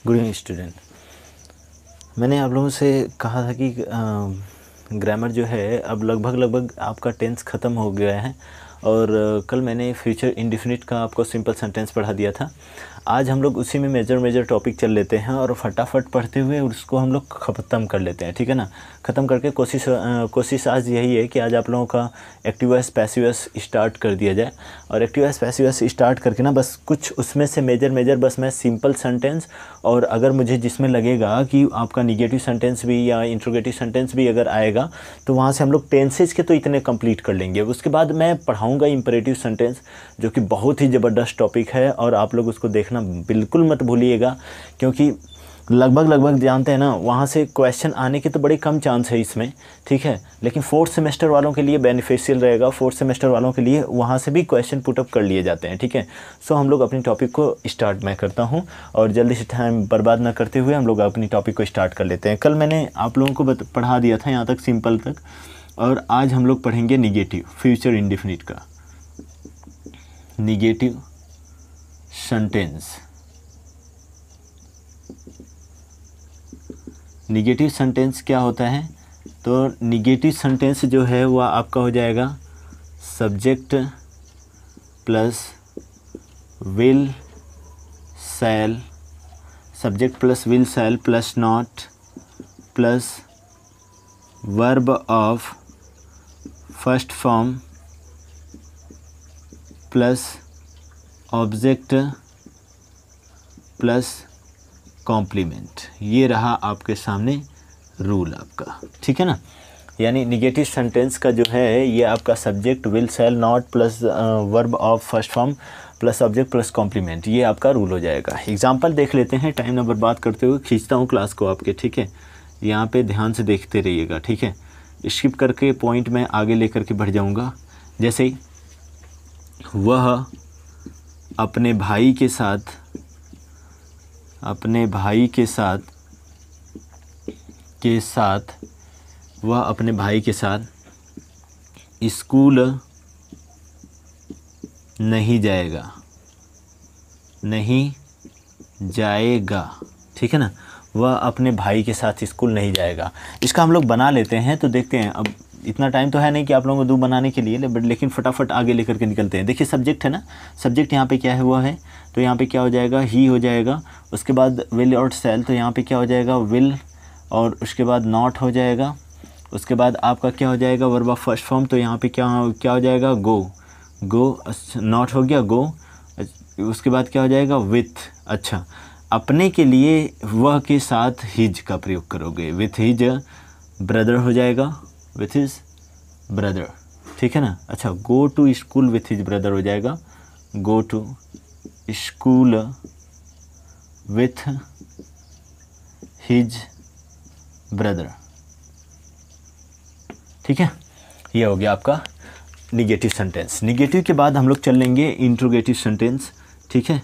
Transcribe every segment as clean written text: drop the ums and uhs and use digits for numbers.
Good evening student. मैंने आप लोगों से कहा था कि ग्रामर जो है अब लगभग आपका टेंस ख़त्म हो गया है और कल मैंने फ्यूचर इंडेफिनिट का आपको सिंपल सेंटेंस पढ़ा दिया था। आज हम लोग उसी में मेजर टॉपिक चल लेते हैं और फटाफट पढ़ते हुए उसको हम लोग ख़त्म कर लेते हैं, ठीक है ना। ख़त्म करके कोशिश आज यही है कि आज आप लोगों का active voice passive voice start कर दिया जाए। और active voice passive voice start करके ना बस कुछ उसमें से मेजर बस मैं सिंपल सेंटेंस, और अगर मुझे जिसमें लगेगा कि आपका निगेटिव सेंटेंस भी या इंट्रोगेटिव सेंटेंस भी अगर आएगा तो वहाँ से हम लोग टेंसेज के तो इतने कंप्लीट कर लेंगे। उसके बाद मैं पढ़ाऊँगा इंपरेटिव सेंटेंस, जो कि बहुत ही ज़बरदस्त टॉपिक है और आप लोग उसको देखना बिल्कुल मत भूलिएगा, क्योंकि लगभग जानते हैं ना वहाँ से क्वेश्चन आने के तो बड़े कम चांस है इसमें, ठीक है। लेकिन फोर्थ सेमेस्टर वालों के लिए बेनिफिशियल रहेगा, फोर्थ सेमेस्टर वालों के लिए वहाँ से भी क्वेश्चन पुटअप कर लिए जाते हैं, ठीक है। सो हम लोग अपनी टॉपिक को स्टार्ट मैं करता हूँ और जल्दी से टाइम बर्बाद ना करते हुए हम लोग अपनी टॉपिक को स्टार्ट कर लेते हैं। कल मैंने आप लोगों को पढ़ा दिया था यहाँ तक सिंपल तक, और आज हम लोग पढ़ेंगे निगेटिव फ्यूचर इंडेफिनिट का निगेटिव सेंटेंस। निगेटिव सेंटेंस क्या होता है? तो निगेटिव सेंटेंस जो है वह आपका हो जाएगा subject plus will shall, subject plus will shall plus not plus verb of first form plus object plus complement. ये रहा आपके सामने रूल आपका, ठीक है ना। यानी निगेटिव सेंटेंस का जो है ये आपका subject will shall not plus verb of first form plus object plus complement, ये आपका रूल हो जाएगा। एग्जांपल देख लेते हैं, टाइम ना बर्बाद करते हुए खींचता हूँ क्लास को आपके, ठीक है। यहाँ पे ध्यान से देखते रहिएगा, ठीक है। स्किप करके पॉइंट में आगे लेकर के बढ़ जाऊँगा। जैसे ही वह अपने भाई के साथ वह अपने भाई के साथ स्कूल नहीं जाएगा, ठीक है ना। वह अपने भाई के साथ स्कूल नहीं जाएगा। इसका हम लोग बना लेते हैं, तो देखते हैं। अब इतना टाइम तो है नहीं कि आप लोगों को दो बनाने के लिए, लेकिन फटाफट आगे लेकर के निकलते हैं। देखिए सब्जेक्ट है ना, सब्जेक्ट यहाँ पे क्या है वो है, तो यहाँ पे क्या हो जाएगा ही हो जाएगा। उसके बाद विल और शैल, तो यहाँ पे क्या हो जाएगा विल, और उसके बाद नॉट हो जाएगा। उसके बाद आपका क्या हो जाएगा वर्ब ऑफ फर्स्ट फॉर्म, तो यहाँ पे क्या हो जाएगा गो, नॉट हो गया गो। उसके बाद क्या हो जाएगा विथ। अच्छा, अपने के लिए वह के साथ हिज का प्रयोग करोगे, विथ हिज ब्रदर हो जाएगा, विथ हिज ब्रदर, ठीक है ना। अच्छा, go to school with his brother हो जाएगा, go to school with his brother, ठीक है। ये हो गया आपका निगेटिव सेंटेंस। निगेटिव के बाद हम लोग चल लेंगे इंट्रोगेटिव सेंटेंस, ठीक है।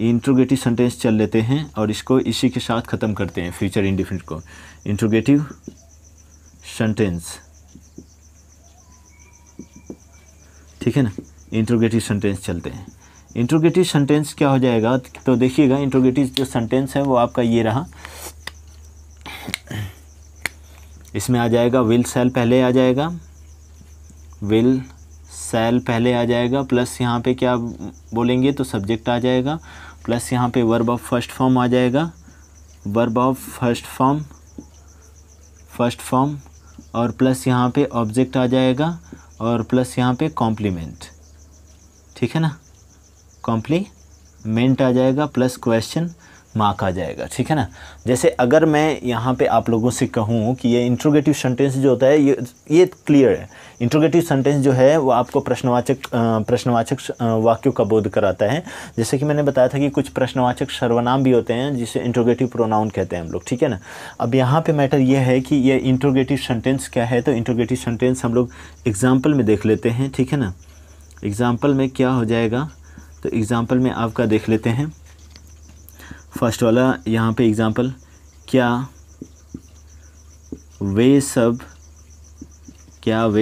इंट्रोगेटिव सेंटेंस चल लेते हैं और इसको इसी के साथ ख़त्म करते हैं फ्यूचर इंडेफिनिट को। इंट्रोगेटिव सेंटेंस, ठीक है ना। इंट्रोगेटिव सेंटेंस चलते हैं। इंट्रोगेटिव सेंटेंस क्या हो जाएगा, तो देखिएगा इंट्रोगेटिव जो सेंटेंस है वो आपका ये रहा। इसमें आ जाएगा विल शैल पहले आ जाएगा, विल शैल पहले आ जाएगा, प्लस यहाँ पे क्या बोलेंगे तो सब्जेक्ट आ जाएगा, प्लस यहाँ पे वर्ब ऑफ फर्स्ट फॉर्म आ जाएगा, वर्ब ऑफ फर्स्ट फॉर्म, और प्लस यहाँ पे ऑब्जेक्ट आ जाएगा, और प्लस यहाँ पे कॉम्प्लीमेंट, ठीक है ना। कॉम्प्लीमेंट आ जाएगा प्लस क्वेश्चन मार्क आ जाएगा, ठीक है ना। जैसे अगर मैं यहाँ पे आप लोगों से कहूँ कि ये इंट्रोगेटिव सेंटेंस जो होता है ये क्लियर है। इंट्रोगेटिव सेंटेंस जो है वो आपको प्रश्नवाचक वाक्यों का बोध कराता है। जैसे कि मैंने बताया था कि कुछ प्रश्नवाचक सर्वनाम भी होते हैं जिसे इंट्रोगेटिव प्रोनाउन कहते हैं हम लोग, ठीक है ना। अब यहाँ पे मैटर ये है कि ये इंट्रोगेटिव सेंटेंस क्या है, तो इंट्रोगेटिव सेंटेंस हम लोग एग्जाम्पल में देख लेते हैं, ठीक है ना। एग्जाम्पल में क्या हो जाएगा, तो एग्जाम्पल में आपका देख लेते हैं। फर्स्ट वाला यहाँ पे एग्जाम्पल, क्या वे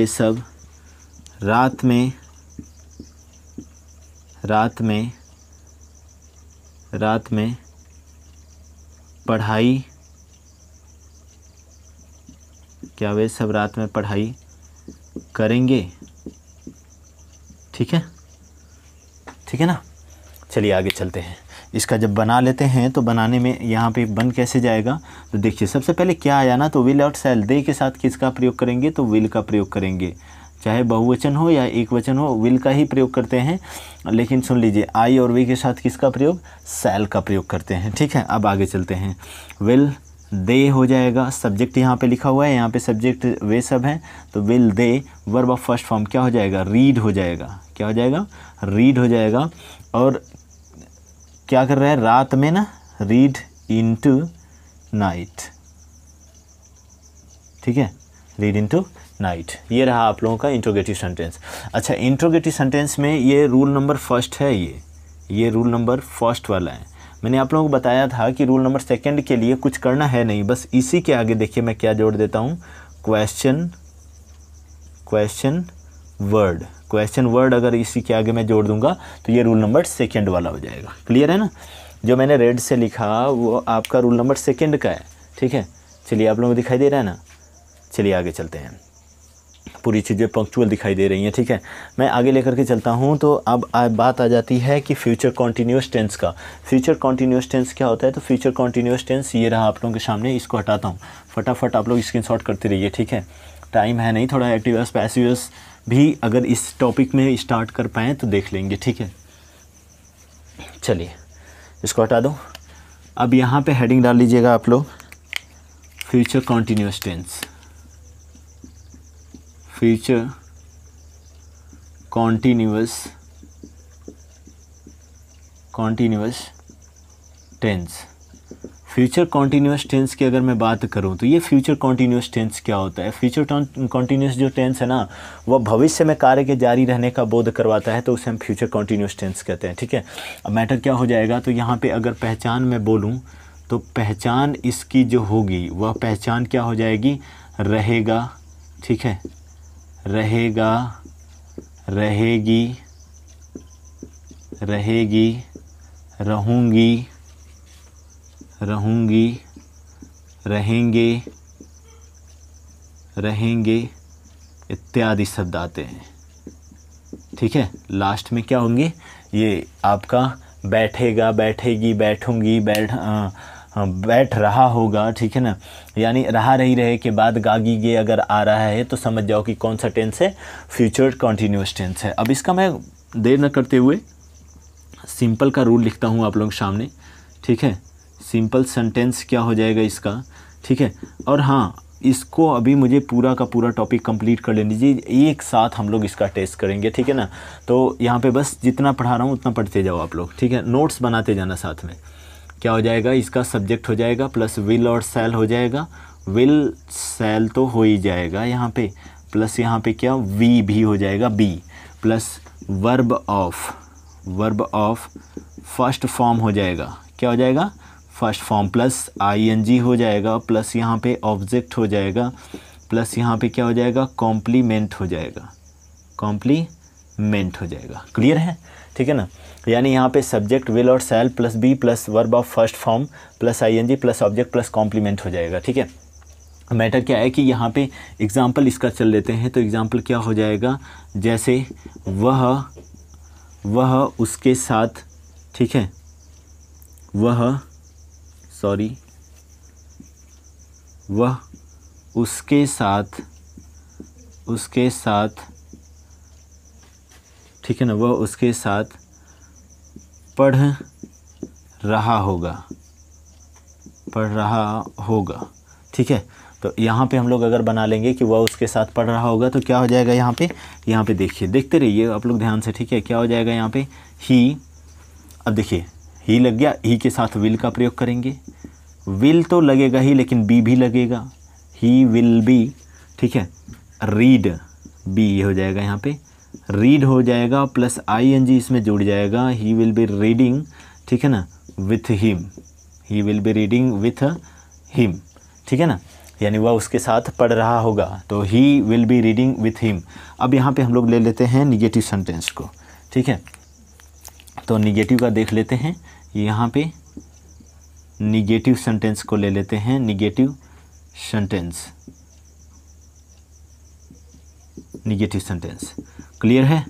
सब रात में पढ़ाई, क्या वे सब रात में पढ़ाई करेंगे? ठीक है, ठीक है ना। चलिए आगे चलते हैं। इसका जब बना लेते हैं तो बनाने में यहाँ पे बन कैसे जाएगा, तो देखिए सबसे पहले क्या आया ना, तो विल और शैल, दे के साथ किसका प्रयोग करेंगे, तो विल का प्रयोग करेंगे। चाहे बहुवचन हो या एक वचन हो, विल का ही प्रयोग करते हैं। लेकिन सुन लीजिए, आई और वी के साथ किसका प्रयोग, शैल का प्रयोग करते हैं। ठीक है, अब आगे चलते हैं। विल दे हो जाएगा, सब्जेक्ट यहाँ पे लिखा हुआ है, यहाँ पे सब्जेक्ट वे सब हैं, तो will they verb of first form क्या हो जाएगा, रीड हो जाएगा। क्या हो जाएगा, रीड हो जाएगा। और क्या कर रहा है, रात में ना, रीड इनटू नाइट। ठीक है, रीड इनटू नाइट। ये रहा आप लोगों का इंट्रोगेटिव सेंटेंस। अच्छा, इंट्रोगेटिव सेंटेंस में ये रूल नंबर फर्स्ट है, ये रूल नंबर फर्स्ट वाला है। मैंने आप लोगों को बताया था कि रूल नंबर सेकंड के लिए कुछ करना है नहीं, बस इसी के आगे देखिए मैं क्या जोड़ देता हूँ, क्वेश्चन वर्ड। क्वेश्चन वर्ड अगर इसी के आगे मैं जोड़ दूंगा तो ये रूल नंबर सेकंड वाला हो जाएगा। क्लियर है ना। जो मैंने रेड से लिखा वो आपका रूल नंबर सेकंड का है। ठीक है, चलिए आप लोगों को दिखाई दे रहा है ना। चलिए आगे चलते हैं, पूरी चीज़ें पंक्चुअल दिखाई दे रही हैं। ठीक है, मैं आगे लेकर के चलता हूँ। तो अब बात आ जाती है कि फ्यूचर कॉन्टीन्यूअस टेंस का। फ्यूचर कॉन्टीन्यूअस टेंस क्या होता है, तो फ्यूचर कॉन्टीन्यूअस टेंस ये रहा आप लोगों के सामने। इसको हटाता हूँ, फटाफट आप लोग स्क्रीनशॉट करते रहिए। ठीक है, टाइम है नहीं, थोड़ा एक्टिवस पैसिवस भी अगर इस टॉपिक में स्टार्ट कर पाएँ तो देख लेंगे। ठीक है, चलिए इसको हटा दो। अब यहाँ पे हेडिंग डाल लीजिएगा आप लोग, future continuous tense. Future continuous tense. Future continuous tense की अगर मैं बात करूं तो ये फ्यूचर कॉन्टीन्यूअस टेंस क्या होता है। फ्यूचर कॉन्टीन्यूअस जो टेंस है ना, वह भविष्य में कार्य के जारी रहने का बोध करवाता है, तो उसे हम फ्यूचर कॉन्टीन्यूअस टेंस कहते हैं। ठीक है, अब मैटर क्या हो जाएगा, तो यहाँ पे अगर पहचान में बोलूँ तो पहचान इसकी जो होगी वह पहचान क्या हो जाएगी, रहेगा। ठीक है, रहेगा, रहेगी, रहेगी, रहूँगी, रहूँगी, रहेंगे, रहेंगे इत्यादि शब्द आते हैं। ठीक है, लास्ट में क्या होंगे, ये आपका बैठेगा, बैठेगी, बैठूंगी, बैठ रहा होगा। ठीक है ना, यानी रहा रही रहे के बाद गागी गे अगर आ रहा है तो समझ जाओ कि कौन सा टेंस है, फ्यूचर कॉन्टीन्यूअस टेंस है। अब इसका मैं देर न करते हुए सिंपल का रूल लिखता हूँ आप लोगों के सामने। ठीक है, सिंपल सेंटेंस क्या हो जाएगा इसका। ठीक है, और हाँ, इसको अभी मुझे पूरा का पूरा टॉपिक कंप्लीट कर लेने दीजिए, एक साथ हम लोग इसका टेस्ट करेंगे। ठीक है ना, तो यहाँ पे बस जितना पढ़ा रहा हूँ उतना पढ़ते जाओ आप लोग। ठीक है, नोट्स बनाते जाना साथ में। क्या हो जाएगा, इसका सब्जेक्ट हो जाएगा प्लस विल और शैल हो जाएगा। विल शैल तो हो ही जाएगा यहाँ पे, प्लस यहाँ पे क्या वी भी हो जाएगा, be plus verb of first form हो जाएगा। क्या हो जाएगा, फर्स्ट फॉर्म प्लस आईएनजी हो जाएगा, प्लस यहाँ पे ऑब्जेक्ट हो जाएगा, प्लस यहाँ पे क्या हो जाएगा, कॉम्प्लीमेंट हो जाएगा, कॉम्प्लीमेंट हो जाएगा। क्लियर है। ठीक है ना, यानी यहाँ पे सब्जेक्ट विल और shall plus be plus verb of first form plus ING plus object plus complement हो जाएगा। ठीक है, मैटर क्या है कि यहाँ पे एग्जाम्पल इसका चल लेते हैं। तो एग्जाम्पल क्या हो जाएगा, जैसे वह उसके साथ, ठीक है, वह उसके साथ, ठीक है ना, वह उसके साथ पढ़ रहा होगा। ठीक है, तो यहाँ पे हम लोग अगर बना लेंगे कि वह उसके साथ पढ़ रहा होगा तो क्या हो जाएगा, यहाँ पे देखिए, देखते रहिए आप लोग ध्यान से। ठीक है, क्या हो जाएगा यहाँ पे, ही। अब देखिए, ही लग गया, ही के साथ विल का प्रयोग करेंगे। विल तो लगेगा ही लेकिन बी भी लगेगा, ही विल बी। ठीक है, रीड, बी हो जाएगा यहाँ पे, रीड हो जाएगा प्लस आईएनजी इसमें जुड़ जाएगा, ही विल बी रीडिंग। ठीक है ना, with him, he will be reading with him. ठीक है ना, यानी वह उसके साथ पढ़ रहा होगा, तो he will be reading with him. अब यहाँ पे हम लोग ले लेते हैं निगेटिव सेंटेंस को। ठीक है, तो निगेटिव का देख लेते हैं। यहाँ पे निगेटिव सेंटेंस को ले लेते हैं, negative sentence, negative sentence. Clear है,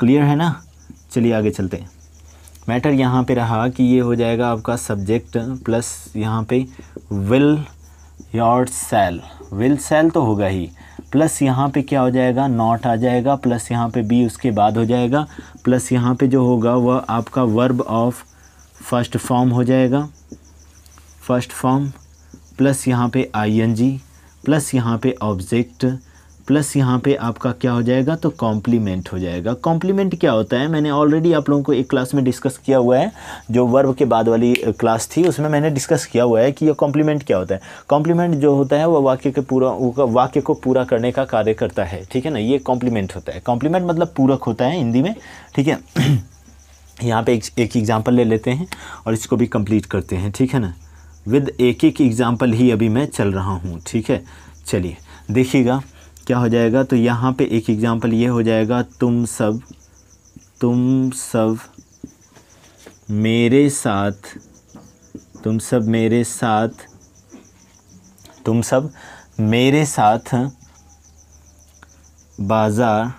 क्लियर है ना। चलिए आगे चलते हैं। मैटर यहाँ पे रहा कि ये हो जाएगा आपका सब्जेक्ट प्लस यहाँ पे will or shall, will shall तो होगा ही, प्लस यहाँ पे क्या हो जाएगा, नॉट आ जाएगा, प्लस यहाँ पे बी उसके बाद हो जाएगा, प्लस यहाँ पे जो होगा वह आपका वर्ब ऑफ फर्स्ट फॉर्म हो जाएगा, फर्स्ट फॉर्म, प्लस यहाँ पे आईएनजी, प्लस यहाँ पे ऑब्जेक्ट, प्लस यहाँ पे आपका क्या हो जाएगा, तो कॉम्प्लीमेंट हो जाएगा। कॉम्प्लीमेंट क्या होता है, मैंने ऑलरेडी आप लोगों को एक क्लास में डिस्कस किया हुआ है, जो वर्ब के बाद वाली क्लास थी उसमें मैंने डिस्कस किया हुआ है कि ये कॉम्प्लीमेंट क्या होता है। कॉम्प्लीमेंट जो होता है वो वाक्य को पूरा करने का कार्य करता है, ठीक है ना, ये कॉम्प्लीमेंट होता है। कॉम्प्लीमेंट मतलब पूरक होता है हिंदी में, ठीक है। यहाँ पे एक एग्जाम्पल ले लेते हैं और इसको भी कंप्लीट करते हैं, ठीक है ना। विद एक एग्जाम्पल ही अभी मैं चल रहा हूँ, ठीक है। चलिए देखिएगा क्या हो जाएगा, तो यहाँ पे एक एग्जाम्पल ये हो जाएगा, तुम सब मेरे साथ, तुम सब मेरे साथ, तुम सब मेरे साथ बाजार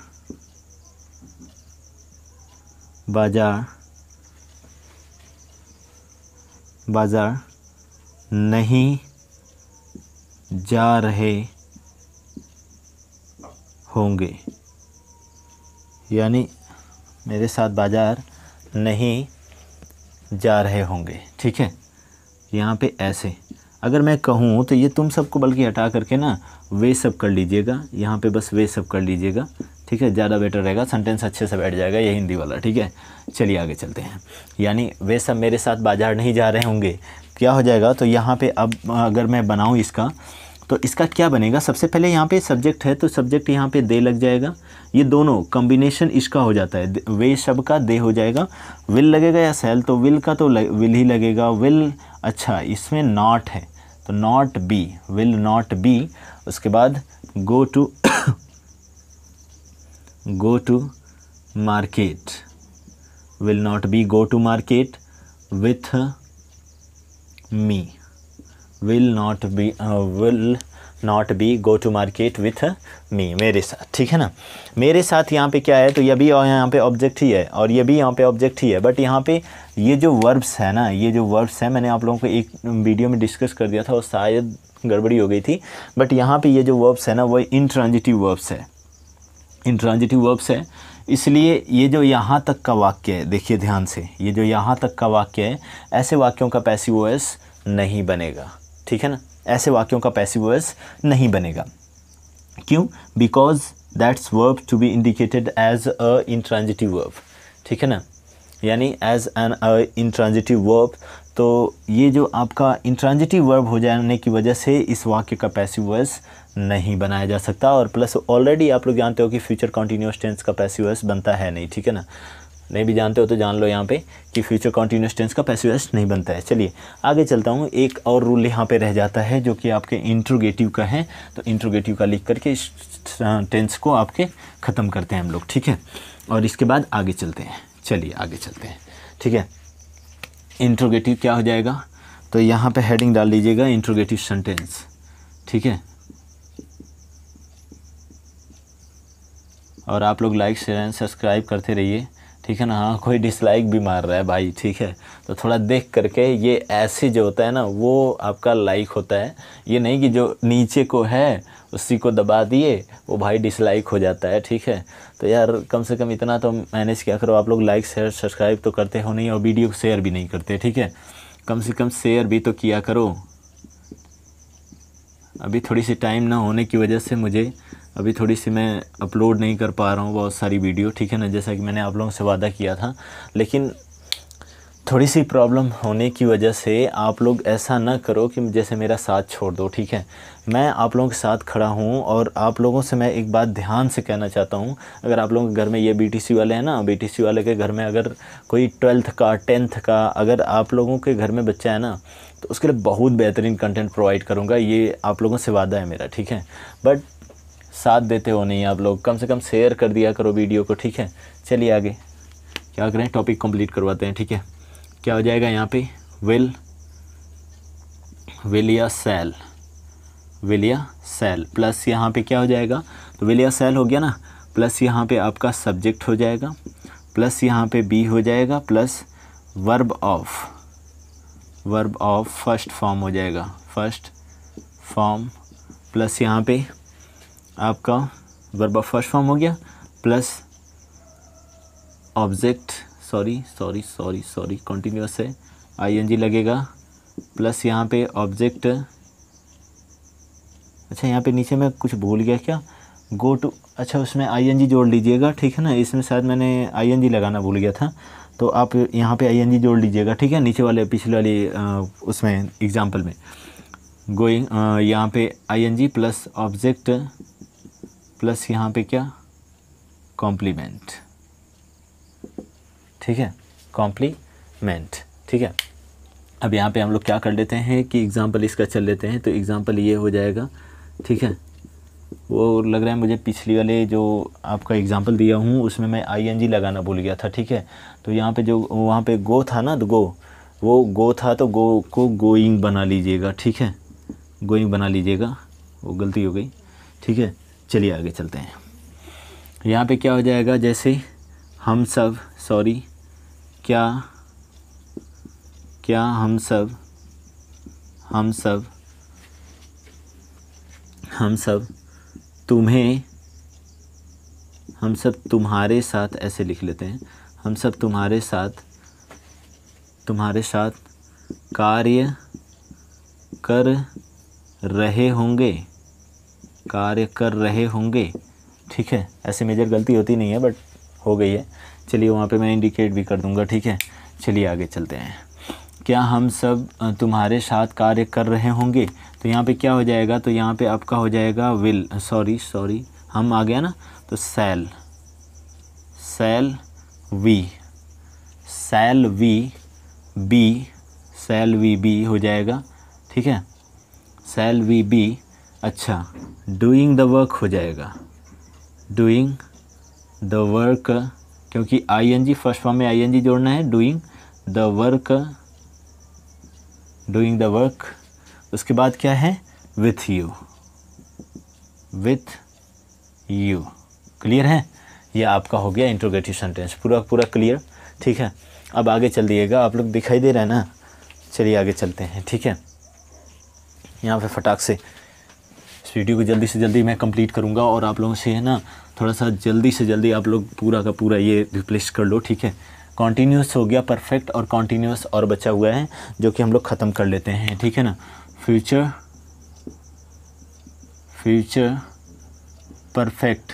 नहीं जा रहे होंगे, यानी मेरे साथ बाजार नहीं जा रहे होंगे, ठीक है। यहाँ पे ऐसे अगर मैं कहूँ तो ये तुम सबको बल्कि हटा करके ना वे सब कर लीजिएगा, यहाँ पे बस वे सब कर लीजिएगा, ठीक है, ज़्यादा बेटर रहेगा, सेंटेंस अच्छे से बैठ जाएगा, ये हिंदी वाला, ठीक है। चलिए आगे चलते हैं। यानी वे सब मेरे साथ बाजार नहीं जा रहे होंगे, क्या हो जाएगा, तो यहाँ पे अब अगर मैं बनाऊँ इसका, तो इसका क्या बनेगा, सबसे पहले यहाँ पे सब्जेक्ट है तो सब्जेक्ट यहाँ पे दे लग जाएगा, ये दोनों कॉम्बिनेशन इसका हो जाता है, वे सब का दे हो जाएगा, विल लगेगा या सेल, तो विल का तो विल ही लगेगा, विल, अच्छा इसमें नॉट है तो not be, will not be, उसके बाद go to market, will not be go to market with me, will not be go to market with me, मेरे साथ, ठीक है ना। मेरे साथ यहाँ पे क्या है, तो ये भी यहाँ पे ऑब्जेक्ट ही है और ये भी यहाँ पे ऑब्जेक्ट ही है, बट यहाँ पे ये जो वर्ब्स है ना, ये जो वर्ब्स है मैंने आप लोगों को एक वीडियो में डिस्कस कर दिया था और शायद गड़बड़ी हो गई थी, बट यहाँ पे ये जो वर्ब्स है ना वो इंट्रांजिटिव वर्ब्स है, इंट्रांजिटिव वर्ब्स है, इसलिए ये जो यहाँ तक का वाक्य है, देखिए ध्यान से, ये जो यहाँ तक का वाक्य है, ऐसे वाक्यों का पैसिव वॉइस नहीं बनेगा, ठीक है ना, ऐसे वाक्यों का पैसिव वॉइस नहीं बनेगा। क्यों, because that's verb to be indicated as a intransitive verb, ठीक है ना, यानी एज एन इंट्रांजिटिव वर्ब, तो ये जो आपका इंट्रांजिटिव वर्ब हो जाने की वजह से इस वाक्य का पैसिव वॉइस नहीं बनाया जा सकता, और प्लस ऑलरेडी आप लोग जानते हो कि फ्यूचर कॉन्टिन्यूअस टेंस का पैसिव वॉइस बनता है नहीं, ठीक है ना, नहीं भी जानते हो तो जान लो यहाँ पे कि फ्यूचर कॉन्टिन्यूअस टेंस का पैसिव वॉइस नहीं बनता है। चलिए आगे चलता हूँ, एक और रूल यहाँ पे रह जाता है जो कि आपके इंट्रोगेटिव का है, तो इंट्रोगेटिव का लिख करके इस टेंस को आपके ख़त्म करते हैं हम लोग, ठीक है, और इसके बाद आगे चलते हैं। चलिए आगे चलते हैं, ठीक है। इंट्रोगेटिव क्या हो जाएगा, तो यहाँ पे हेडिंग डाल लीजिएगा इंट्रोगेटिव सेंटेंस, ठीक है, और आप लोग लाइक शेयर एंड सब्सक्राइब करते रहिए, ठीक है ना। हाँ, कोई डिसलाइक भी मार रहा है भाई, ठीक है, तो थोड़ा देख करके, ये ऐसे जो होता है ना वो आपका लाइक होता है, ये नहीं कि जो नीचे को है उसी को दबा दिए वो भाई डिसलाइक हो जाता है, ठीक है। तो यार कम से कम इतना तो मैनेज किया करो, आप लोग लाइक शेयर सब्सक्राइब तो करते हो नहीं और वीडियो को शेयर भी नहीं करते, ठीक है, कम से कम शेयर भी तो किया करो। अभी थोड़ी सी टाइम ना होने की वजह से मुझे अभी थोड़ी सी मैं अपलोड नहीं कर पा रहा हूँ बहुत सारी वीडियो, ठीक है ना, जैसा कि मैंने आप लोगों से वादा किया था, लेकिन थोड़ी सी प्रॉब्लम होने की वजह से आप लोग ऐसा ना करो कि जैसे मेरा साथ छोड़ दो, ठीक है। मैं आप लोगों के साथ खड़ा हूँ और आप लोगों से मैं एक बात ध्यान से कहना चाहता हूँ, अगर आप लोगों के घर में ये बीटीसी वाले हैं ना, बीटीसी वाले के घर में अगर कोई 12th का 10th का अगर आप लोगों के घर में बच्चा है ना, तो उसके लिए बहुत बेहतरीन कंटेंट प्रोवाइड करूँगा, ये आप लोगों से वादा है मेरा, ठीक है। बट साथ देते हो नहीं आप लोग, कम से कम शेयर कर दिया करो वीडियो को, ठीक है। चलिए आगे क्या करें, टॉपिक कंप्लीट करवाते हैं, ठीक है। क्या हो जाएगा यहाँ पे, विल विल या सेल, विल या सेल प्लस यहाँ पे क्या हो जाएगा, तो विल या सेल हो गया ना, प्लस यहाँ पे आपका सब्जेक्ट हो जाएगा, प्लस यहाँ पे बी हो जाएगा, plus verb of first form हो जाएगा, फर्स्ट फॉर्म, प्लस यहाँ पे आपका वर्ब ऑफ फर्स्ट फॉर्म हो गया, प्लस ऑब्जेक्ट, सॉरी कॉन्टिन्यूअस है, आईएनजी लगेगा, प्लस यहाँ पे ऑब्जेक्ट, अच्छा यहाँ पे नीचे मैं कुछ भूल गया क्या, गो टू, अच्छा उसमें आईएनजी जोड़ लीजिएगा, ठीक है ना, इसमें शायद मैंने आईएनजी लगाना भूल गया था, तो आप यहाँ पे आईएनजी जोड़ लीजिएगा, ठीक है, नीचे वाले पिछले वाली उसमें एग्जाम्पल में गोइंग, यहाँ पे आईएनजी प्लस ऑब्जेक्ट प्लस यहाँ पे क्या, कॉम्प्लीमेंट, ठीक है, कॉम्प्लीमेंट, ठीक है। अब यहाँ पे हम लोग क्या कर लेते हैं कि एग्ज़ाम्पल इसका चल लेते हैं, तो एग्ज़ाम्पल ये हो जाएगा, ठीक है, वो लग रहा है मुझे पिछली वाले जो आपका एग्ज़ाम्पल दिया हूँ उसमें मैं आईएनजी लगाना भूल गया था, ठीक है, तो यहाँ पे जो वहाँ पे गो था ना, तो वो गो था, तो गो को गोइंग बना लीजिएगा, ठीक है, गोइंग बना लीजिएगा, वो गलती हो गई, ठीक है। चलिए आगे चलते हैं। यहाँ पे क्या हो जाएगा, जैसे हम सब, सॉरी क्या हम सब तुम्हारे साथ, ऐसे लिख लेते हैं, हम सब तुम्हारे साथ कार्य कर रहे होंगे, ठीक है, ऐसे मेजर गलती होती नहीं है बट हो गई है, चलिए वहाँ पे मैं इंडिकेट भी कर दूँगा, ठीक है। चलिए आगे चलते हैं। क्या हम सब तुम्हारे साथ कार्य कर रहे होंगे, तो यहाँ पे क्या हो जाएगा, तो यहाँ पे आपका हो जाएगा विल, सॉरी हम आ गया ना, तो शैल वी बी हो जाएगा, ठीक है, शैल वी बी, अच्छा डूइंग द वर्क हो जाएगा, डूइंग द वर्क, क्योंकि आईएनजी फर्स्ट फॉर्म में आईएनजी जोड़ना है, डूइंग द वर्क, उसके बाद क्या है, विथ यू, क्लियर है, ये आपका हो गया इंट्रोगेटिव सेंटेंस, पूरा क्लियर, ठीक है। अब आगे चल दिएगा, आप लोग दिखाई दे रहा है ना, चलिए आगे चलते हैं, ठीक है। यहाँ पे फटाक से इस वीडियो को जल्दी से जल्दी मैं कंप्लीट करूँगा और आप लोगों से है ना थोड़ा सा जल्दी से जल्दी आप लोग पूरा का पूरा ये रिप्लेस कर लो, ठीक है। कॉन्टीन्यूअस हो गया, परफेक्ट और कॉन्टीन्यूअस और बचा हुआ है जो कि हम लोग ख़त्म कर लेते हैं, ठीक है ना। Future perfect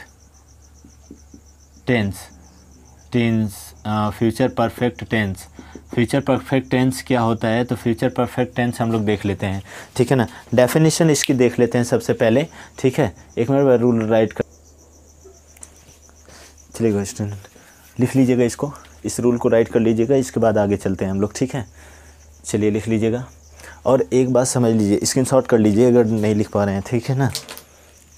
future perfect tense क्या होता है, तो फ्यूचर परफेक्ट टेंस हम लोग देख लेते हैं, ठीक है ना। डेफिनेशन इसकी देख लेते हैं सबसे पहले, ठीक है। एक मिनट रूल राइट कर, चलिएगा स्टूडेंट लिख लीजिएगा इसको, इस रूल को राइट कर लीजिएगा, इसके बाद आगे चलते हैं हम लोग, ठीक है। चलिए लिख लीजिएगा और एक बात समझ लीजिए, स्क्रीनशॉट कर लीजिए अगर नहीं लिख पा रहे हैं, ठीक है ना,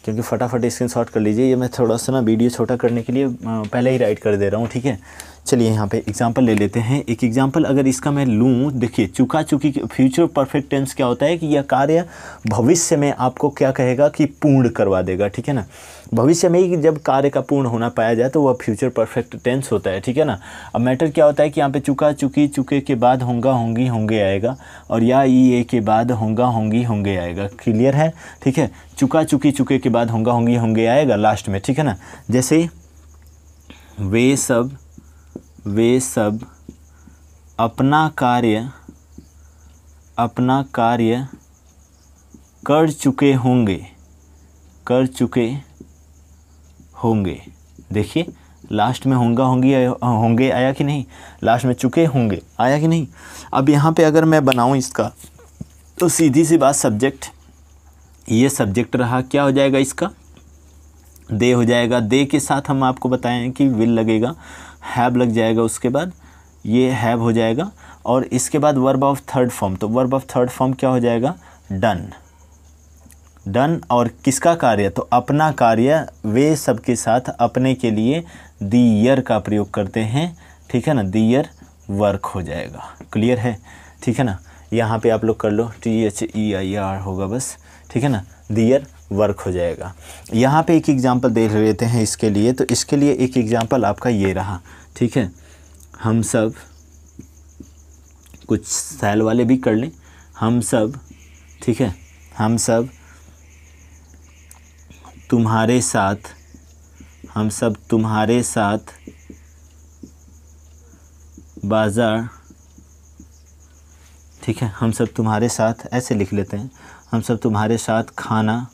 क्योंकि फटाफट स्क्रीनशॉट कर लीजिए। ये मैं थोड़ा सा ना वीडियो छोटा करने के लिए पहले ही राइट कर दे रहा हूँ, ठीक है। चलिए यहाँ पे एग्जांपल ले लेते हैं। एक एग्जांपल अगर इसका मैं लूँ, देखिए चुका चुकी, फ्यूचर परफेक्ट टेंस क्या होता है कि यह कार्य भविष्य में आपको क्या कहेगा कि पूर्ण करवा देगा, ठीक है ना। भविष्य में ही जब कार्य का पूर्ण होना पाया जाए तो वह फ्यूचर परफेक्ट टेंस होता है, ठीक है ना। अब मैटर क्या होता है कि यहाँ पे चुका चुकी, चुके के बाद होगा होंगी होंगे आएगा, और या ई के बाद होगा होंगी होंगे आएगा, क्लियर है, ठीक है। चुका चुकी, चुके के बाद होगा होंगी होंगे आएगा लास्ट में, ठीक है ना। जैसे वे सब अपना कार्य कर चुके होंगे, देखिए लास्ट में होगा होंगे आया कि नहीं, लास्ट में चुके होंगे आया कि नहीं। अब यहाँ पे अगर मैं बनाऊँ इसका, तो सीधी सी बात, सब्जेक्ट, ये सब्जेक्ट रहा, क्या हो जाएगा इसका, दे हो जाएगा। दे के साथ हम आपको बताएं कि विल लगेगा, हैव लग जाएगा, उसके बाद ये हैव हो जाएगा, और इसके बाद वर्ब ऑफ थर्ड फॉर्म, तो वर्ब ऑफ थर्ड फॉर्म क्या हो जाएगा, डन। और किसका कार्य, तो अपना कार्य, वे सबके साथ अपने के लिए दी ईयर का प्रयोग करते हैं, ठीक है ना, दी ईयर वर्क हो जाएगा, क्लियर है, ठीक है ना। यहाँ पे आप लोग कर लो THEIR होगा बस, ठीक है ना, दियर वर्क हो जाएगा। यहाँ पे एक एग्जांपल दे लेते हैं इसके लिए, तो इसके लिए एक एग्जांपल आपका ये रहा, ठीक है। हम सब, कुछ सैल वाले भी कर लें, हम सब, ठीक है, हम सब तुम्हारे साथ, हम सब तुम्हारे साथ बाज़ार, ठीक है, हम सब तुम्हारे साथ, ऐसे लिख लेते हैं, हम सब तुम्हारे साथ खाना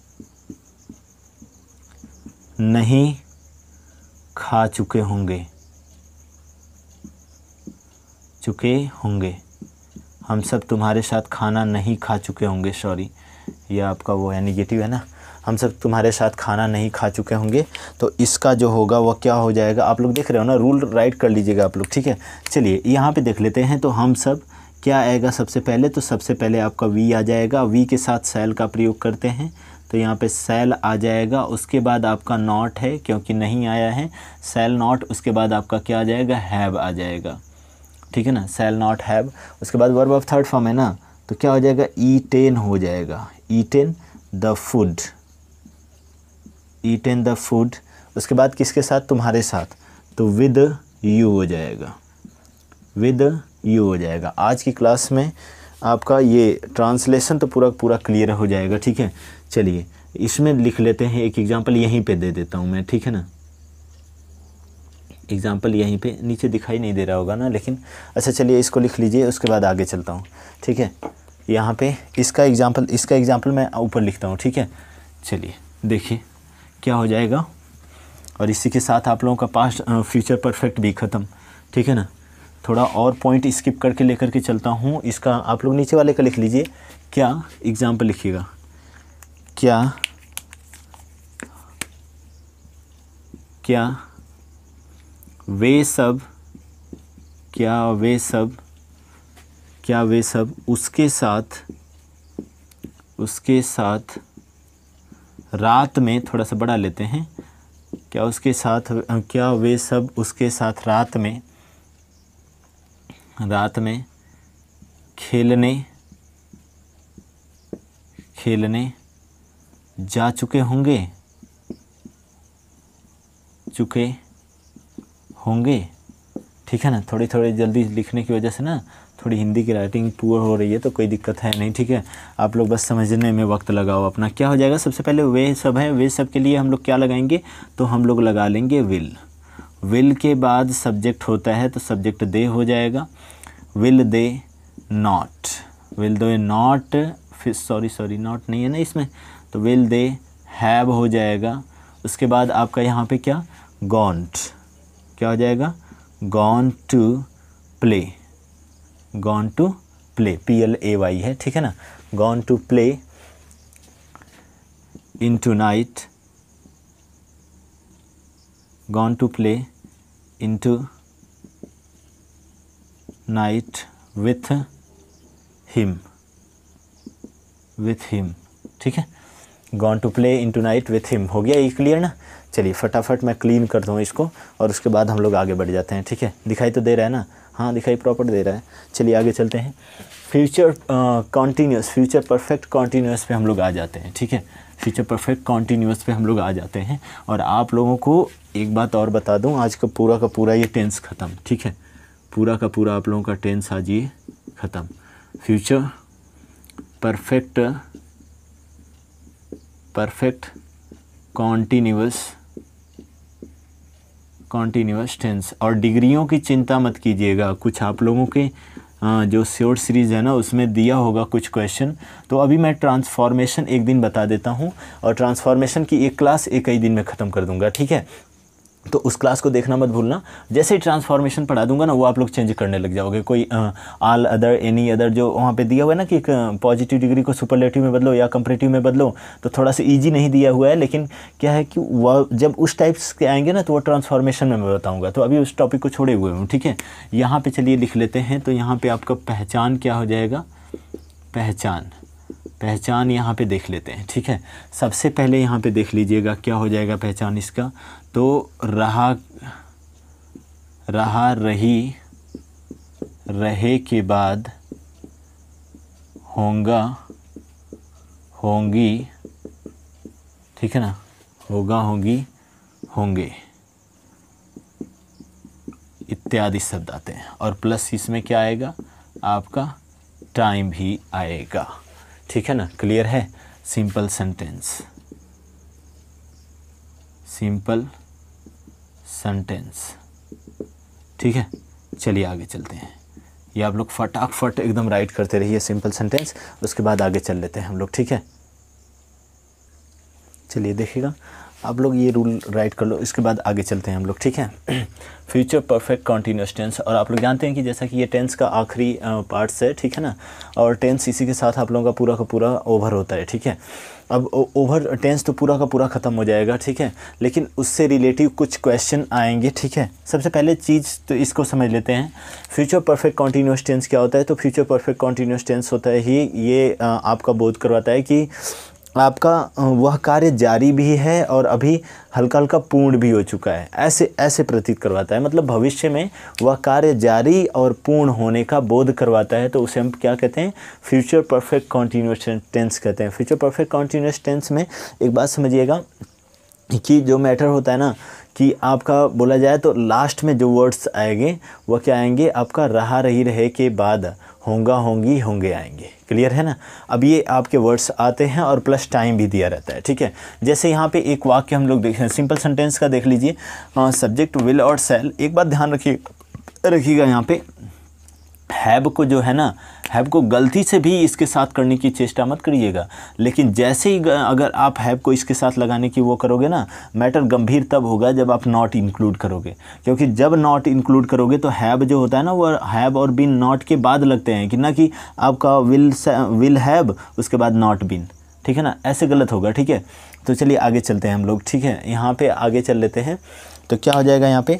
नहीं खा चुके होंगे, हम सब तुम्हारे साथ खाना नहीं खा चुके होंगे, सॉरी ये आपका वो है, निगेटिव है ना, हम सब तुम्हारे साथ खाना नहीं खा चुके होंगे। तो इसका जो होगा वो क्या हो जाएगा, आप लोग देख रहे हो ना, रूल राइट कर लीजिएगा आप लोग, ठीक है। चलिए यहाँ पे देख लेते हैं, तो हम सब क्या आएगा सबसे पहले, तो सबसे पहले आपका वी आ जाएगा, वी के साथ सैल का प्रयोग करते हैं, तो यहाँ पे सैल आ जाएगा। उसके बाद आपका नॉट है, क्योंकि नहीं आया है, सैल नॉट, उसके बाद आपका क्या आ जाएगा, हैव आ जाएगा, ठीक है ना, सैल नॉट हैव। उसके बाद वर्ब ऑफ थर्ड फॉर्म है ना, तो क्या हो जाएगा, ईटेन हो जाएगा, eaten the food, eaten the food. उसके बाद किसके साथ, तुम्हारे साथ, तो विद यू हो जाएगा, विद यू हो जाएगा। आज की क्लास में आपका ये ट्रांसलेशन तो पूरा क्लियर हो जाएगा, ठीक है। चलिए इसमें लिख लेते हैं एक एग्जांपल, यहीं पे दे देता हूँ मैं, ठीक है ना, एग्जांपल यहीं पे नीचे दिखाई नहीं दे रहा होगा ना, लेकिन अच्छा चलिए इसको लिख लीजिए, उसके बाद आगे चलता हूँ, ठीक है। यहाँ पे इसका एग्जांपल मैं ऊपर लिखता हूँ, ठीक है। चलिए देखिए क्या हो जाएगा, और इसी के साथ आप लोगों का पास्ट फ्यूचर परफेक्ट भी ख़त्म, ठीक है ना। थोड़ा और पॉइंट स्किप करके लेकर के चलता हूँ, इसका आप लोग नीचे वाले का लिख लीजिए, क्या एग्जांपल लिखिएगा, क्या वे सब उसके साथ रात में, थोड़ा सा बढ़ा लेते हैं, क्या वे सब उसके साथ रात में खेलने जा चुके होंगे, ठीक है ना। थोड़ी जल्दी लिखने की वजह से ना थोड़ी हिंदी की राइटिंग पुअर हो रही है, तो कोई दिक्कत है नहीं, ठीक है। आप लोग बस समझने में वक्त लगाओ अपना। क्या हो जाएगा, सबसे पहले वे सब है, वे सब के लिए हम लोग क्या लगाएंगे, तो हम लोग लगा लेंगे विल के बाद सब्जेक्ट होता है, तो सब्जेक्ट दे हो जाएगा, विल दे नॉट, फिर सॉरी नॉट नहीं है ना इसमें, तो विल दे हैव हो जाएगा। उसके बाद आपका यहाँ पे क्या, गॉन्ट, क्या हो जाएगा, गॉन टू प्ले, PLAY है, ठीक है ना, gone to play into night, gone to play into night with him, ठीक है, gone to play into night with him. हो गया ये क्लियर ना। चलिए फटाफट मैं क्लीन करता हूँ इसको, और उसके बाद हम लोग आगे बढ़ जाते हैं, ठीक है। दिखाई तो दे रहा है ना, हाँ दिखाई प्रॉपर दे रहा है। चलिए आगे चलते हैं, फ्यूचर परफेक्ट कॉन्टीन्यूअस पे हम लोग आ जाते हैं, ठीक है। फ्यूचर परफेक्ट कॉन्टीन्यूअस पे हम लोग आ जाते हैं, और आप लोगों को एक बात और बता दूँ, आज का पूरा ये टेंस ख़त्म, ठीक है, पूरा का पूरा आप लोगों का टेंस आज ये ख़त्म। Future perfect continuous tense. और डिग्रियों की चिंता मत कीजिएगा, कुछ आप लोगों के जो शॉर्ट सीरीज़ है ना उसमें दिया होगा कुछ क्वेश्चन, तो अभी मैं ट्रांसफॉर्मेशन एक दिन बता देता हूँ, और ट्रांसफॉर्मेशन की एक क्लास एक ही दिन में ख़त्म कर दूँगा, ठीक है। तो उस क्लास को देखना मत भूलना। जैसे ही ट्रांसफॉर्मेशन पढ़ा दूंगा ना, वो आप लोग चेंज करने लग जाओगे। कोई ऑल अदर, एनी अदर जो वहाँ पे दिया हुआ है ना कि पॉजिटिव डिग्री को सुपरलेटिव में बदलो या कंपैरेटिव में बदलो, तो थोड़ा सा इजी नहीं दिया हुआ है, लेकिन क्या है कि वह जब उस टाइप्स के आएंगे ना तो वो ट्रांसफॉर्मेशन में मैं बताऊँगा। तो अभी उस टॉपिक को छोड़े हुए हूँ, ठीक है। यहाँ पर चलिए लिख लेते हैं। तो यहाँ पर आपका पहचान क्या हो जाएगा, पहचान यहाँ पे देख लेते हैं, ठीक है। सबसे पहले यहाँ पे देख लीजिएगा क्या हो जाएगा पहचान इसका, तो रहा रही रहे के बाद होगा, होंगी, ठीक है ना, होगा, होंगी, होंगे इत्यादि शब्द आते हैं। और प्लस इसमें क्या आएगा, आपका टाइम भी आएगा, ठीक है ना। क्लियर है। सिंपल सेंटेंस, सिंपल सेंटेंस, ठीक है। चलिए आगे चलते हैं। ये आप लोग फटाफट एकदम राइट करते रहिए सिंपल सेंटेंस, उसके बाद आगे चल लेते हैं हम लोग, ठीक है। चलिए देखिएगा, आप लोग ये रूल राइट कर लो, इसके बाद आगे चलते हैं हम लोग, ठीक है। फ्यूचर परफेक्ट कॉन्टीन्यूअस टेंस, और आप लोग जानते हैं कि जैसा कि ये टेंस का आखिरी पार्ट्स है, ठीक है ना, और टेंस इसी के साथ आप लोगों का पूरा ओवर होता है, ठीक है। अब ओवर टेंस तो पूरा का पूरा ख़त्म हो जाएगा, ठीक है, लेकिन उससे रिलेटिव कुछ क्वेश्चन आएंगे, ठीक है। सबसे पहले चीज़ तो इसको समझ लेते हैं, फ्यूचर परफेक्ट कॉन्टीन्यूअस टेंस क्या होता है। तो फ्यूचर परफेक्ट कॉन्टीन्यूअस टेंस होता है ही ये आपका बोध करवाता है कि आपका वह कार्य जारी भी है और अभी हल्का हल्का पूर्ण भी हो चुका है, ऐसे प्रतीत करवाता है। मतलब भविष्य में वह कार्य जारी और पूर्ण होने का बोध करवाता है, तो उसे हम क्या कहते हैं, फ्यूचर परफेक्ट कॉन्टीन्यूअस टेंस कहते हैं। फ्यूचर परफेक्ट कॉन्टीन्यूअस टेंस में एक बात समझिएगा कि जो मैटर होता है ना, कि आपका बोला जाए तो लास्ट में जो वर्ड्स आएंगे वह क्या आएंगे, आपका रहा, रही, रहे के बाद होगा, होंगी, होंगे आएंगे। क्लियर है ना। अब ये आपके वर्ड्स आते हैं और प्लस टाइम भी दिया रहता है, ठीक है। जैसे यहाँ पे एक वाक्य हम लोग देखें, सिंपल सेंटेंस का देख लीजिए, सब्जेक्ट विल और शैल। एक बात ध्यान रखिएगा यहाँ पे, हैव को जो है ना, हैव को गलती से भी इसके साथ करने की चेष्टा मत करिएगा, लेकिन जैसे ही अगर आप हैव को इसके साथ लगाने की वो करोगे ना, मैटर गंभीर तब होगा जब आप नॉट इंक्लूड करोगे, क्योंकि जब नॉट इंक्लूड करोगे तो हैव जो होता है ना, वो हैव और बीन नॉट के बाद लगते हैं, कि ना कि आपका विल हैव उसके बाद नॉट बीन, ठीक है ना, ऐसे गलत होगा, ठीक है। तो चलिए आगे चलते हैं हम लोग, ठीक है। यहाँ पर आगे चल लेते हैं, तो क्या हो जाएगा यहाँ पर,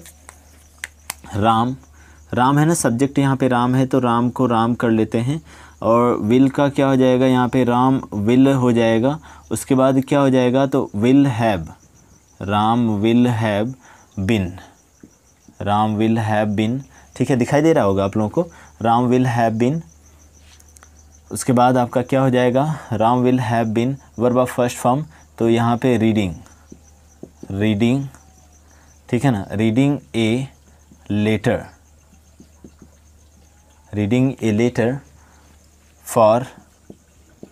राम है ना, सब्जेक्ट यहाँ पे राम है, तो राम को राम कर लेते हैं। और विल का क्या हो जाएगा यहाँ पे, राम विल हो जाएगा। उसके बाद क्या हो जाएगा, तो will have, Ram will have bin, Ram will have बिन, ठीक है, दिखाई दे रहा होगा आप लोगों को, राम विल हैव बिन। उसके बाद आपका क्या हो जाएगा, Ram will have been, verb of first form, तो यहाँ पे रीडिंग, ठीक है ना, reading a letter, reading a letter for,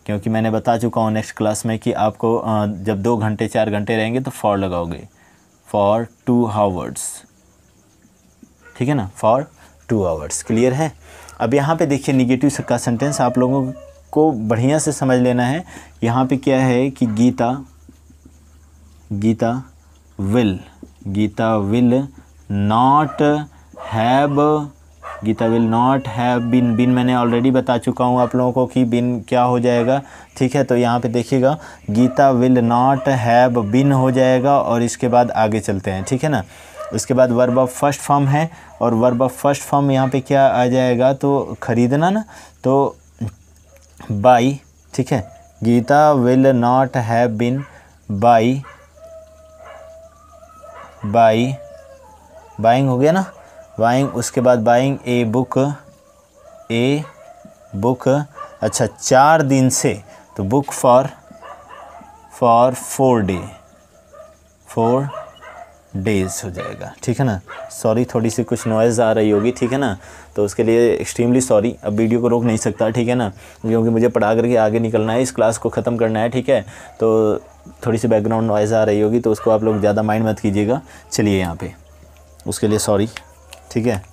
क्योंकि मैंने बता चुका हूँ नेक्स्ट क्लास में कि आपको जब 2 घंटे 4 घंटे रहेंगे तो फॉर लगाओगे, फॉर 2 आवर्स, ठीक है ना, फॉर 2 आवर्स। क्लियर है। अब यहाँ पे देखिए निगेटिव का सेंटेंस आप लोगों को बढ़िया से समझ लेना है। यहाँ पे क्या है कि Geeta will not have been मैंने ऑलरेडी बता चुका हूँ आप लोगों को कि बिन क्या हो जाएगा, ठीक है। तो यहाँ पे देखिएगा Geeta will not have been हो जाएगा, और इसके बाद आगे चलते हैं, ठीक है ना। उसके बाद वर्ब ऑफ फर्स्ट फॉर्म है, और वर्ब ऑफ फर्स्ट फॉर्म यहाँ पे क्या आ जाएगा, तो खरीदना ना, तो बाई, ठीक है। Geeta will not have been buying हो गया ना, बाइंग। उसके बाद बाइंग ए बुक, अच्छा 4 दिन से, तो बुक फॉर 4 डेज हो जाएगा, ठीक है ना। सॉरी थोड़ी सी कुछ नॉइज़ आ रही होगी, ठीक है ना, तो उसके लिए एक्सट्रीमली सॉरी। अब वीडियो को रोक नहीं सकता, ठीक है ना, क्योंकि मुझे पढ़ा करके आगे निकलना है, इस क्लास को ख़त्म करना है, ठीक है। तो थोड़ी सी बैकग्राउंड नॉइज़ आ रही होगी, तो उसको आप लोग ज़्यादा माइंड मत कीजिएगा। चलिए यहाँ पे उसके लिए सॉरी, ठीक है,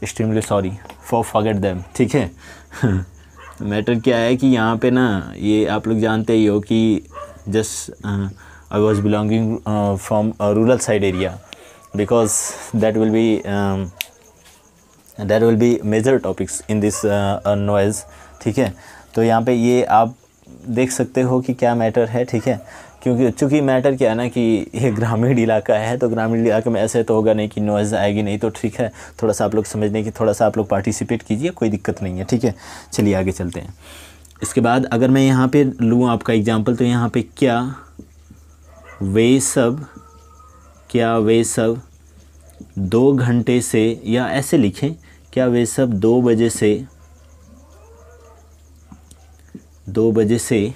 extremely sorry for forget them, ठीक है। मैटर क्या है कि यहाँ पे ना, ये आप लोग जानते ही हो कि just I was belonging from a rural side area, because that will be major topics in this noise, ठीक है। तो यहाँ पे ये आप देख सकते हो कि क्या मैटर है, ठीक है। क्योंकि चूँकि मैटर क्या है ना कि ये ग्रामीण इलाका है, तो ग्रामीण इलाके में ऐसे तो होगा नहीं कि नॉइज़ आएगी नहीं, तो ठीक है, थोड़ा सा आप लोग समझने की, थोड़ा सा आप लोग पार्टिसिपेट कीजिए, कोई दिक्कत नहीं है, ठीक है। चलिए आगे चलते हैं। इसके बाद अगर मैं यहाँ पे लूँ आपका एग्जाम्पल, तो यहाँ पे क्या वे सब 2 घंटे से, या ऐसे लिखें, क्या वे सब 2 बजे से 2 बजे से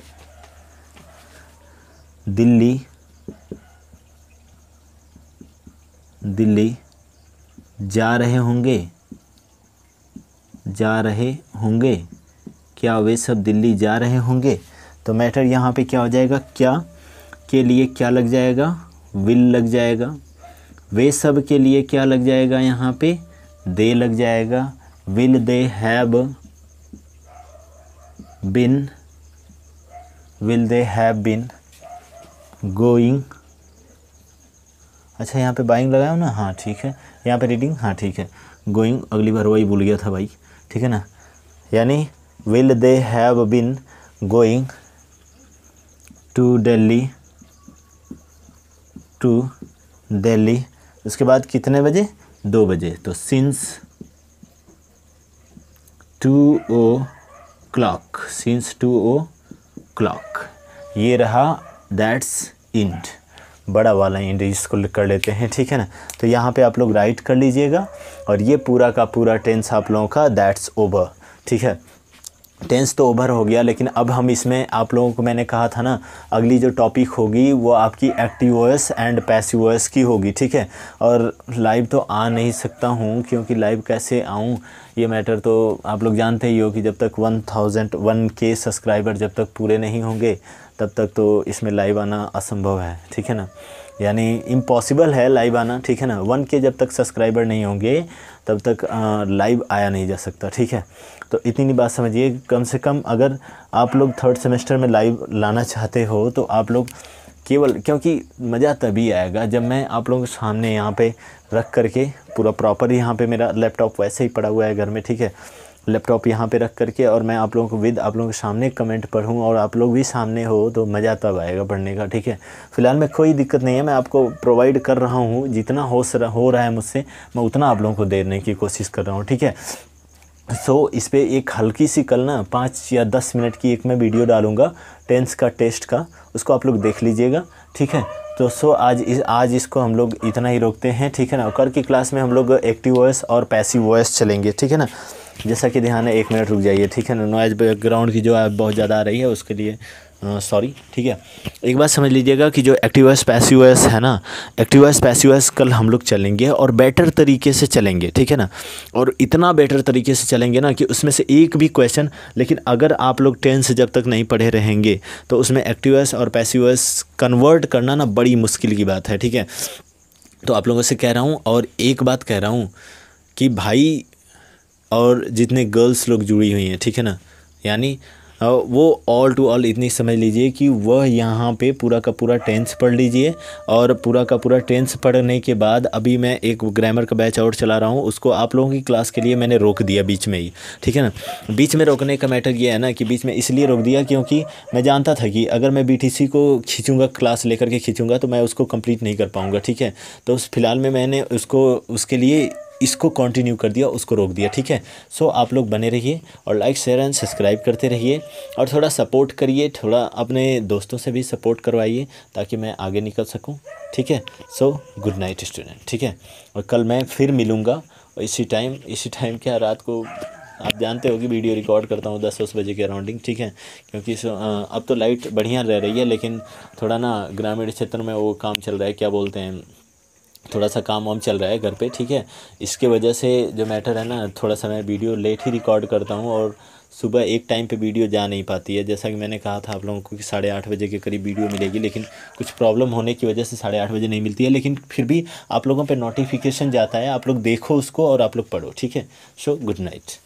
दिल्ली जा रहे होंगे, क्या वे सब दिल्ली जा रहे होंगे? तो मैटर यहाँ पे क्या हो जाएगा, क्या के लिए क्या लग जाएगा, विल लग जाएगा। वे सब के लिए क्या लग जाएगा, यहाँ पे दे लग जाएगा। Will they have been going. अच्छा यहाँ पे बाइंग लगाया हो ना, हाँ ठीक है। यहाँ पे रीडिंग, हाँ ठीक है। गोइंग अगली बार वही भूल गया था भाई, ठीक है ना। यानी will they have been going to Delhi. उसके बाद कितने बजे, 2 बजे। तो सिंस 2 o'clock, ये रहा दैट्स इंड, बड़ा वाला इंड इसको कर लेते हैं, ठीक है ना। तो यहाँ पे आप लोग राइट कर लीजिएगा और ये पूरा का पूरा टेंस आप लोगों का दैट्स ओवर, ठीक है। टेंस तो ओवर हो गया, लेकिन अब हम इसमें आप लोगों को मैंने कहा था ना, अगली जो टॉपिक होगी वो आपकी active voice and passive voice की होगी, ठीक है। और लाइव तो आ नहीं सकता हूँ, क्योंकि लाइव कैसे आऊँ ये मैटर तो आप लोग जानते ही हो कि जब तक 1K सब्सक्राइबर जब तक पूरे नहीं होंगे तब तक तो इसमें लाइव आना असंभव है, ठीक है ना। यानी इम्पॉसिबल है लाइव आना, ठीक है ना। 1K जब तक सब्सक्राइबर नहीं होंगे तब तक लाइव आया नहीं जा सकता, ठीक है। तो इतनी बात समझिए, कम से कम अगर आप लोग 3rd सेमेस्टर में लाइव लाना चाहते हो तो आप लोग केवल, क्योंकि मज़ा तभी आएगा जब मैं आप लोगों के सामने यहाँ पे रख करके पूरा प्रॉपर, यहाँ पे मेरा लैपटॉप वैसे ही पड़ा हुआ है घर में, ठीक है। लैपटॉप यहाँ पे रख करके और मैं आप लोगों को आप लोगों के सामने कमेंट पढ़ूँ और आप लोग भी सामने हो तो मज़ा तब आएगा पढ़ने का, ठीक है। फ़िलहाल में कोई दिक्कत नहीं है, मैं आपको प्रोवाइड कर रहा हूँ, जितना हो रहा है मुझसे मैं उतना आप लोगों को देने की कोशिश कर रहा हूँ, ठीक है। इस पर एक हल्की सी कल ना 5 या 10 मिनट की एक मैं वीडियो डालूँगा टेंस का टेस्ट का, उसको आप लोग देख लीजिएगा, ठीक है। तो आज इसको हम लोग इतना ही रोकते हैं, ठीक है ना। कल की क्लास में हम लोग एक्टिव वॉइस और पैसिव वॉइस चलेंगे, ठीक है ना। जैसा कि ध्यान है, 1 मिनट रुक जाइए, ठीक है ना। नॉइज़ बैकग्राउंड की जो है बहुत ज़्यादा आ रही है उसके लिए सॉरी, ठीक है। एक बात समझ लीजिएगा कि जो एक्टिव वॉइस पैसिव वॉइस है ना, एक्टिव वॉइस पैसिव वॉइस कल हम लोग चलेंगे और बेटर तरीके से चलेंगे, ठीक है ना। और इतना बेटर तरीके से चलेंगे ना कि उसमें से एक भी क्वेश्चन, लेकिन अगर आप लोग टेंस जब तक नहीं पढ़े रहेंगे तो उसमें एक्टिव वॉइस और पैसिव वॉइस कन्वर्ट करना ना बड़ी मुश्किल की बात है, ठीक है। तो आप लोगों से कह रहा हूँ, और एक बात कह रहा हूँ कि भाई और जितने गर्ल्स लोग जुड़ी हुई हैं, ठीक है ना, यानी वो ऑल टू ऑल इतनी समझ लीजिए कि वह यहाँ पे पूरा का पूरा टेंस पढ़ लीजिए। और पूरा का पूरा टेंस पढ़ने के बाद अभी मैं एक ग्रामर का बैच और चला रहा हूँ, उसको आप लोगों की क्लास के लिए मैंने रोक दिया बीच में ही, ठीक है ना। बीच में रोकने का मैटर ये है ना कि बीच में इसलिए रोक दिया क्योंकि मैं जानता था कि अगर मैं BTC को खींचूँगा, क्लास लेकर के खींचूँगा तो मैं उसको कंप्लीट नहीं कर पाऊँगा, ठीक है। तो फ़िलहाल में मैंने उसके लिए इसको कंटिन्यू कर दिया, उसको रोक दिया, ठीक है। आप लोग बने रहिए और लाइक शेयर एंड सब्सक्राइब करते रहिए और थोड़ा सपोर्ट करिए, थोड़ा अपने दोस्तों से भी सपोर्ट करवाइए ताकि मैं आगे निकल सकूं, ठीक है। गुड नाइट स्टूडेंट, ठीक है। और कल मैं फिर मिलूँगा इसी टाइम क्या, रात को आप जानते हो कि वीडियो रिकॉर्ड करता हूँ 10-10 बजे के अराउंडिंग, ठीक है। क्योंकि अब तो लाइट बढ़िया रह रही है, लेकिन थोड़ा ना ग्रामीण क्षेत्र में वो काम चल रहा है, क्या बोलते हैं, थोड़ा सा काम वाम चल रहा है घर पे, ठीक है। इसके वजह से जो मैटर है ना, थोड़ा सा मैं वीडियो लेट ही रिकॉर्ड करता हूँ और सुबह एक टाइम पे वीडियो जा नहीं पाती है। जैसा कि मैंने कहा था आप लोगों को कि 8:30 बजे के करीब वीडियो मिलेगी, लेकिन कुछ प्रॉब्लम होने की वजह से 8:30 बजे नहीं मिलती है। लेकिन फिर भी आप लोगों पे नोटिफिकेशन जाता है, आप लोग देखो उसको और आप लोग पढ़ो, ठीक है। Good night.